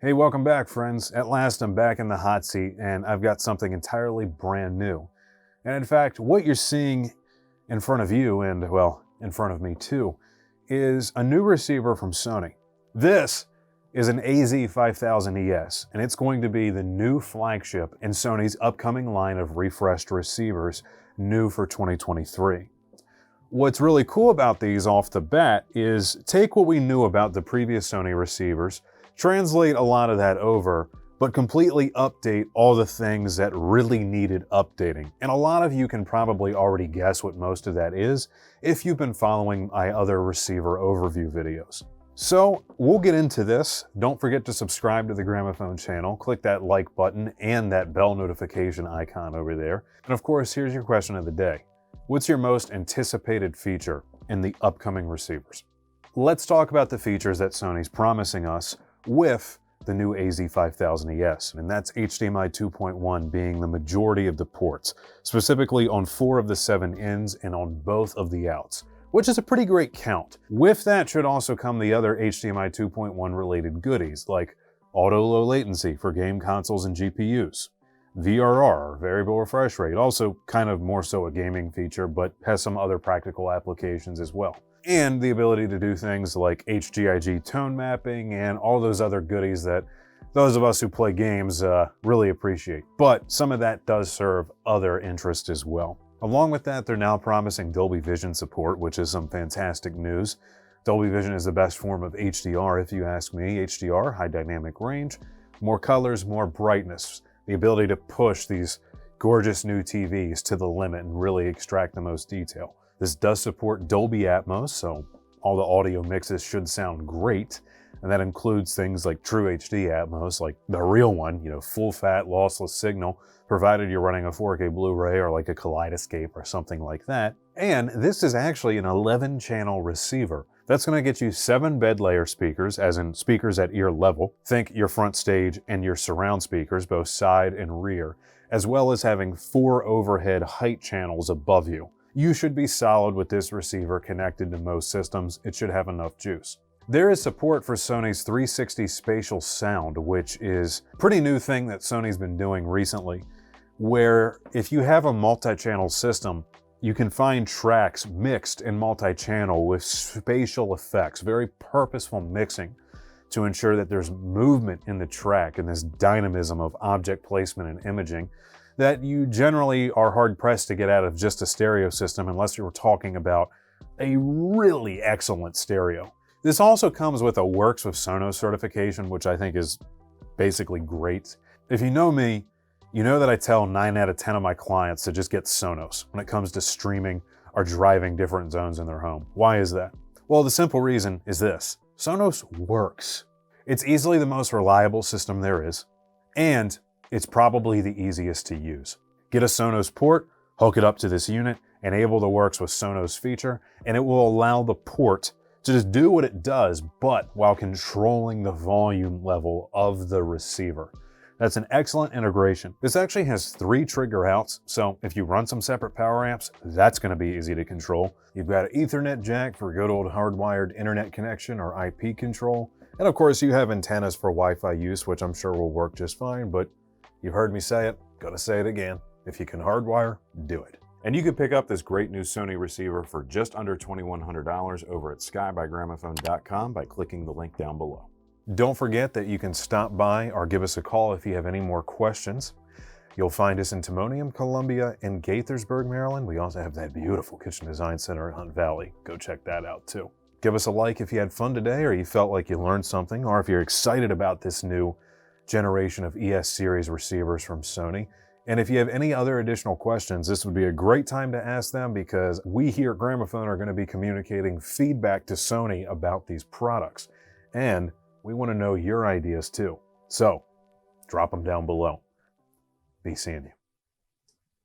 Hey, welcome back, friends. At last, I'm back in the hot seat, and I've got something entirely brand new. And in fact, what you're seeing in front of you, and well, in front of me too, is a new receiver from Sony. This is an AZ5000ES, and it's going to be the new flagship in Sony's upcoming line of refreshed receivers, new for 2023. What's really cool about these off the bat is take what we knew about the previous Sony receivers, translate a lot of that over, but completely update all the things that really needed updating. And a lot of you can probably already guess what most of that is if you've been following my other receiver overview videos. So we'll get into this. Don't forget to subscribe to the Gramophone channel, click that like button and that bell notification icon over there. And of course, here's your question of the day. What's your most anticipated feature in the upcoming receivers? Let's talk about the features that Sony's promising us with the new AZ5000ES, and that's HDMI 2.1 being the majority of the ports, specifically on 4 of the 7 ins and on both of the outs, which is a pretty great count. With that should also come the other HDMI 2.1 related goodies, like auto low latency for game consoles and GPUs, VRR, variable refresh rate, also kind of more so a gaming feature, but has some other practical applications as well. And the ability to do things like HGIG tone mapping and all those other goodies that those of us who play games really appreciate. But some of that does serve other interests as well. Along with that, they're now promising Dolby Vision support, which is some fantastic news. Dolby Vision is the best form of HDR if you ask me. HDR, high dynamic range, more colors, more brightness, the ability to push these gorgeous new TVs to the limit and really extract the most detail. This does support Dolby Atmos, so all the audio mixes should sound great. And that includes things like true HD Atmos, like the real one, full fat, lossless signal, provided you're running a 4K Blu-ray or like a Kaleidoscape or something like that. And this is actually an 11-channel receiver. That's going to get you 7 bed layer speakers, as in speakers at ear level. Think your front stage and your surround speakers, both side and rear, as well as having 4 overhead height channels above you. You should be solid with this receiver connected to most systems. It should have enough juice. There is support for Sony's 360 Spatial sound, which is a pretty new thing that Sony's been doing recently, where if you have a multi-channel system, you can find tracks mixed in multi-channel with spatial effects, very purposeful mixing to ensure that there's movement in the track and this dynamism of object placement and imaging that you generally are hard-pressed to get out of just a stereo system unless you're talking about a really excellent stereo. This also comes with a Works with Sonos certification, which I think is basically great. If you know me, you know that I tell 9 out of 10 of my clients to just get Sonos when it comes to streaming or driving different zones in their home. Why is that? Well, the simple reason is this. Sonos works. It's easily the most reliable system there is, and it's probably the easiest to use. Get a Sonos port, hook it up to this unit, enable the Works with Sonos feature, and it will allow the port to just do what it does, but while controlling the volume level of the receiver. That's an excellent integration. This actually has 3 trigger outs, so if you run some separate power amps, that's going to be easy to control. You've got an Ethernet jack for good old hardwired internet connection or IP control, and of course you have antennas for Wi-Fi use, which I'm sure will work just fine, but you've heard me say it, gotta say it again. If you can hardwire, do it. And you can pick up this great new Sony receiver for just under $2,100 over at skybygramophone.com by clicking the link down below. Don't forget that you can stop by or give us a call if you have any more questions. You'll find us in Timonium, Columbia, and Gaithersburg, Maryland. We also have that beautiful kitchen design center in Hunt Valley. Go check that out too. Give us a like if you had fun today or you felt like you learned something, or if you're excited about this new generation of ES series receivers from Sony. And if you have any other additional questions, this would be a great time to ask them, because we here at Gramophone are going to be communicating feedback to Sony about these products. And we want to know your ideas too. So drop them down below. Be seeing you.